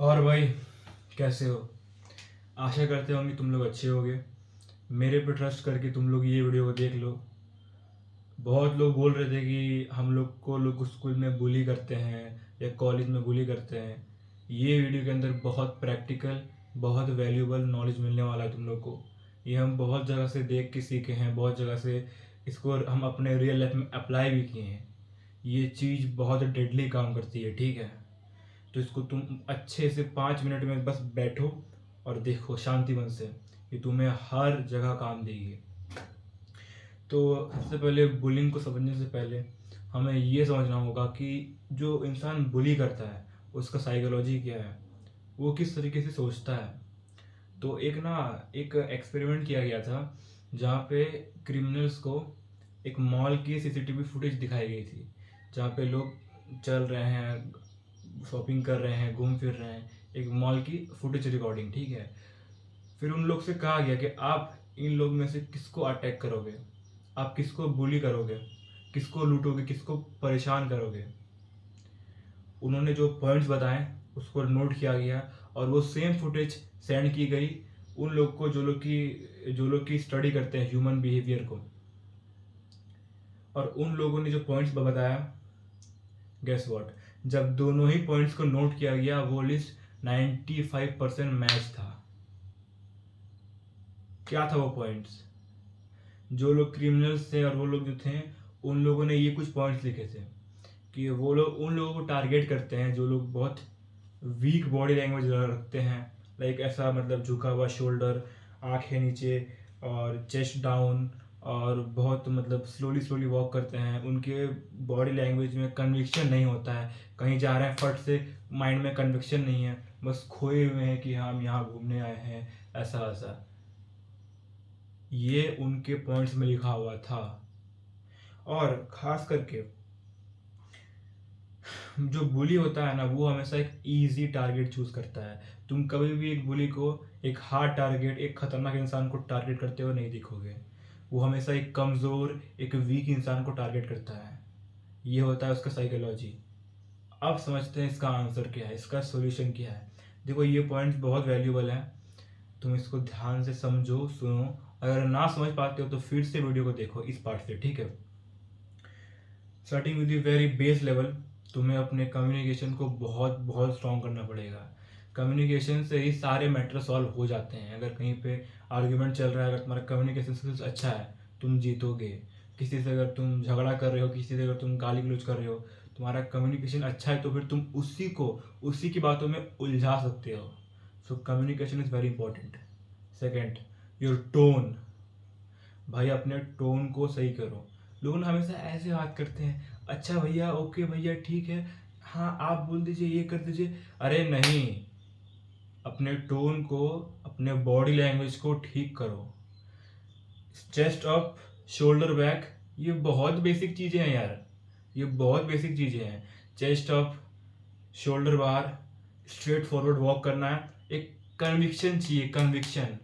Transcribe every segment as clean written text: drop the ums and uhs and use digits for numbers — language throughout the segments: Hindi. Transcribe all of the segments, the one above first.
और भाई, कैसे हो? आशा करते होंगे तुम लोग अच्छे होगे। मेरे पे ट्रस्ट करके तुम लोग ये वीडियो को देख लो। बहुत लोग बोल रहे थे कि हम लोग को लोग स्कूल में बुली करते हैं या कॉलेज में बुली करते हैं। ये वीडियो के अंदर बहुत प्रैक्टिकल, बहुत वैल्यूबल नॉलेज मिलने वाला है तुम लोग को। ये हम बहुत जगह से देख के सीखे हैं, बहुत जगह से इसको हम अपने रियल लाइफ में अप्लाई भी किए हैं। ये चीज़ बहुत डेडली काम करती है, ठीक है? तो इसको तुम अच्छे से 5 मिनट में बस बैठो और देखो शांति मन से। ये तुम्हें हर जगह काम देगी। तो सबसे पहले बुलिंग को समझने से पहले हमें ये समझना होगा कि जो इंसान बुली करता है उसका साइकोलॉजी क्या है, वो किस तरीके से सोचता है। तो एक एक्सपेरिमेंट किया गया था जहाँ पे क्रिमिनल्स को एक मॉल की सीसीटीवी फुटेज दिखाई गई थी, जहाँ पे लोग चल रहे हैं, शॉपिंग कर रहे हैं, घूम फिर रहे हैं। एक मॉल की फुटेज रिकॉर्डिंग, ठीक है? फिर उन लोग से कहा गया कि आप इन लोग में से किसको अटैक करोगे, आप किसको बुली करोगे, किसको लूटोगे, किसको परेशान करोगे। उन्होंने जो पॉइंट्स बताए उसको नोट किया गया और वो सेम फुटेज सेंड की गई उन लोग को जो लोग की स्टडी करते हैं ह्यूमन बिहेवियर को। और उन लोगों ने जो पॉइंट्स बताया, गेस व्हाट, जब दोनों ही पॉइंट्स को नोट किया गया वो लिस्ट 95% मैच था। क्या था वो पॉइंट्स? जो लोग क्रिमिनल्स थे और वो लोग जो थे, उन लोगों ने ये कुछ पॉइंट्स लिखे थे कि वो लोग उन लोगों को टारगेट करते हैं जो लोग बहुत वीक बॉडी लैंग्वेज रखते हैं। लाइक ऐसा, मतलब झुका हुआ शोल्डर, आंखें नीचे और चेस्ट डाउन, और बहुत मतलब स्लोली स्लोली वॉक करते हैं। उनके बॉडी लैंग्वेज में कन्विक्शन नहीं होता है, कहीं जा रहे हैं फट से, माइंड में कन्विक्शन नहीं है, बस खोए हुए हैं कि हाँ हम यहाँ घूमने आए हैं, ऐसा ऐसा। ये उनके पॉइंट्स में लिखा हुआ था। और खास करके जो बुली होता है ना, वो हमेशा एक इजी टारगेट चूज करता है। तुम कभी भी एक बुली को एक हार्ड टारगेट, एक खतरनाक इंसान को टारगेट करते हुए नहीं दिखोगे। वो हमेशा एक कमज़ोर, एक वीक इंसान को टारगेट करता है। ये होता है उसका साइकोलॉजी। अब समझते हैं इसका आंसर क्या है, इसका सोल्यूशन क्या है। देखो, ये पॉइंट्स बहुत वैल्यूबल हैं, तुम इसको ध्यान से समझो, सुनो। अगर ना समझ पाते हो तो फिर से वीडियो को देखो इस पार्ट से, ठीक है? Starting with the very base level, तुम्हें अपने कम्युनिकेशन को बहुत बहुत स्ट्रॉन्ग करना पड़ेगा। कम्युनिकेशन से ही सारे मैटर सॉल्व हो जाते हैं। अगर कहीं पे आर्ग्यूमेंट चल रहा है, अगर तुम्हारा कम्युनिकेशन स्किल्स अच्छा है, तुम जीतोगे। किसी से अगर तुम झगड़ा कर रहे हो, किसी से अगर तुम गाली गलौज कर रहे हो, तुम्हारा कम्युनिकेशन अच्छा है तो फिर तुम उसी की बातों में उलझा सकते हो। So communication is very important. Second, your tone. भाई अपने टोन को सही करो। लोग ना हमेशा ऐसे बात करते हैं, अच्छा भैया, ओके भैया, ठीक है, हाँ आप बोल दीजिए, ये कर दीजिए। अरे नहीं, अपने टोन को, अपने बॉडी लैंग्वेज को ठीक करो। चेस्ट अप, शोल्डर बैक, ये बहुत बेसिक चीज़ें हैं यार, ये बहुत बेसिक चीज़ें हैं। चेस्ट अप, शोल्डर बार, स्ट्रेट फॉरवर्ड वॉक करना है। एक कन्विक्शन चाहिए, कन्विक्शन।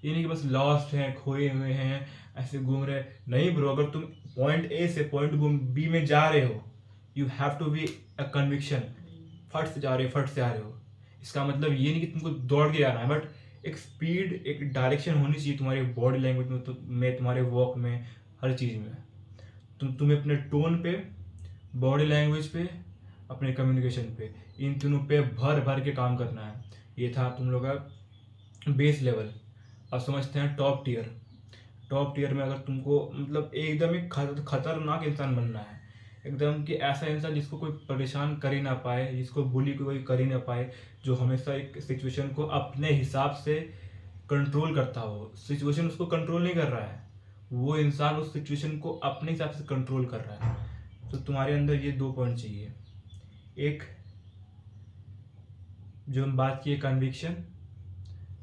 ये नहीं कि बस लॉस्ट हैं, खोए हुए हैं, ऐसे घूम रहे हैं। नहीं ब्रो, अगर तुम पॉइंट ए से पॉइंट बी में जा रहे हो, you have to be a conviction. फट से जा रहे हो, फट से आ रहे हो, इसका मतलब ये नहीं कि तुमको दौड़ के जाना है, बट एक स्पीड, एक डायरेक्शन होनी चाहिए तुम्हारी बॉडी लैंग्वेज में, तुम्हारे वॉक में, हर चीज़ में। तुम्हें अपने टोन पे, बॉडी लैंग्वेज पे, अपने कम्युनिकेशन पे, इन तीनों पे भर भर के काम करना है। ये था तुम लोग का बेस लेवल। अब समझते हैं टॉप टीयर। टॉप टीयर में अगर तुमको मतलब एकदम एक खतरनाक इंसान बनना है, एकदम कि ऐसा इंसान जिसको कोई परेशान कर ही ना पाए, जिसको बुली कोई कर ही ना पाए, जो हमेशा एक सिचुएशन को अपने हिसाब से कंट्रोल करता हो। सिचुएशन उसको कंट्रोल नहीं कर रहा है, वो इंसान उस सिचुएशन को अपने हिसाब से कंट्रोल कर रहा है। तो तुम्हारे अंदर ये दो पॉइंट चाहिए। एक, जो हम बात किए, कन्विक्शन।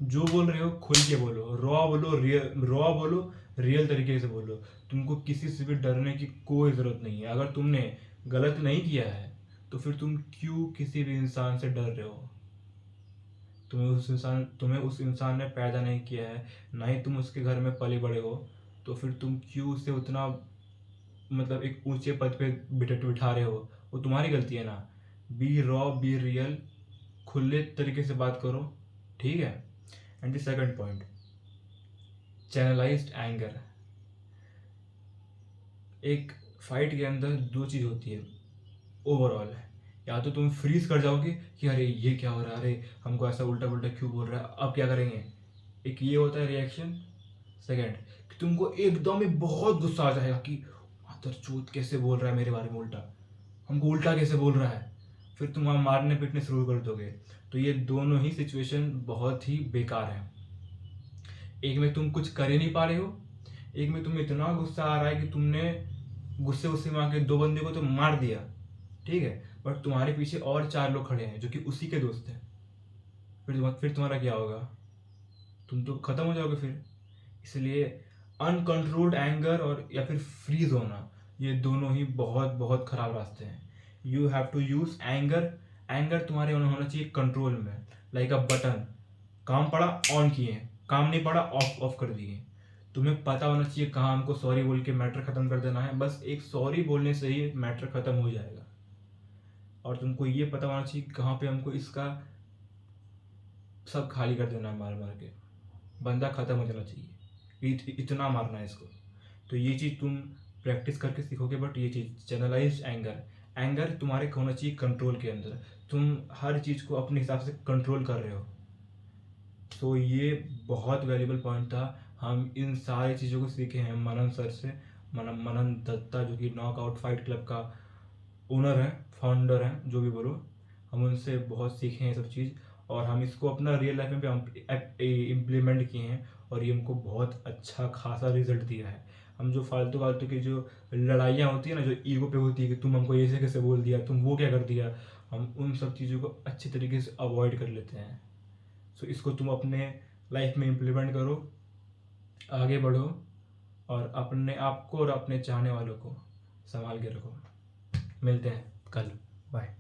जो बोल रहे हो खुल के बोलो, रॉ बोलो, रियल तरीके से बोलो। तुमको किसी से भी डरने की कोई ज़रूरत नहीं है। अगर तुमने गलत नहीं किया है तो फिर तुम क्यों किसी भी इंसान से डर रहे हो? तुम्हें उस इंसान ने पैदा नहीं किया है, ना ही तुम उसके घर में पले बड़े हो, तो फिर तुम क्यों उसे उतना, मतलब एक ऊंचे पद पे बिठा रहे हो? वो तुम्हारी गलती है ना। बी रॉ, बी रियल, खुले तरीके से बात करो, ठीक है। And the second point, channelised anger. एक फाइट के अंदर दो चीज़ होती है ओवरऑल, या तो तुम फ्रीज कर जाओगे कि अरे ये क्या हो रहा है, अरे हमको ऐसा उल्टा पुल्टा क्यों बोल रहा है, अब क्या करेंगे, एक ये होता है रिएक्शन। सेकंड, कि तुमको एकदम ही बहुत गुस्सा आ जाएगा कि मादरचोद कैसे बोल रहा है मेरे बारे में उल्टा, हमको उल्टा कैसे बोल रहा है, फिर तुम वहाँ मारने पीटने शुरू कर दोगे। तो ये दोनों ही सिचुएशन बहुत ही बेकार है। एक में तुम कुछ कर ही नहीं पा रहे हो, एक में तुम्हें इतना गुस्सा आ रहा है कि तुमने गुस्से गुस्से में आके दो बंदे को तो मार दिया, ठीक है, बट तुम्हारे पीछे और चार लोग खड़े हैं जो कि उसी के दोस्त हैं। फिर तुम्हारा क्या होगा, तुम तो खत्म हो जाओगे फिर। इसलिए अनकंट्रोल्ड एंगर और या फिर फ्रीज होना, ये दोनों ही बहुत बहुत खराब रास्ते हैं। You have to use anger. Anger तुम्हारे होना चाहिए कंट्रोल में, लाइक अ बटन, काम पड़ा ऑन किए, काम नहीं पड़ा ऑफ ऑफ कर दिए। तुम्हें पता होना चाहिए कहाँ हमको सॉरी बोल के मैटर खत्म कर देना है, बस एक सॉरी बोलने से ही मैटर खत्म हो जाएगा। और तुमको ये पता होना चाहिए कहाँ पे हमको इसका सब खाली कर देना है, मार मार के बंदा खत्म हो जाना चाहिए, इतना मारना है इसको। तो ये चीज़ तुम प्रैक्टिस करके सीखोगे। बट ये चीज़ चैनलाइज्ड एंगर, एंगर तुम्हारे होना चाहिए कंट्रोल के अंदर, तुम हर चीज़ को अपने हिसाब से कंट्रोल कर रहे हो। तो ये बहुत वैल्यूबल पॉइंट था। हम इन सारी चीज़ों को सीखे हैं मनन सर से, मनन दत्ता, जो कि नॉकआउट फाइट क्लब का ओनर है, फाउंडर हैं, जो भी बोलो। हम उनसे बहुत सीखे हैं ये सब चीज़, और हम इसको अपना रियल लाइफ में भी इम्प्लीमेंट किए हैं, और ये हमको बहुत अच्छा खासा रिजल्ट दिया है। हम जो फालतू फालतू की जो लड़ाइयाँ होती है ना, जो ईगो पे होती है कि तुम हमको ऐसे कैसे बोल दिया, तुम वो क्या कर दिया, हम उन सब चीज़ों को अच्छे तरीके से अवॉइड कर लेते हैं। सो इसको तुम अपने लाइफ में इम्प्लीमेंट करो, आगे बढ़ो, और अपने आप को और अपने चाहने वालों को संभाल के रखो। मिलते हैं कल, बाय।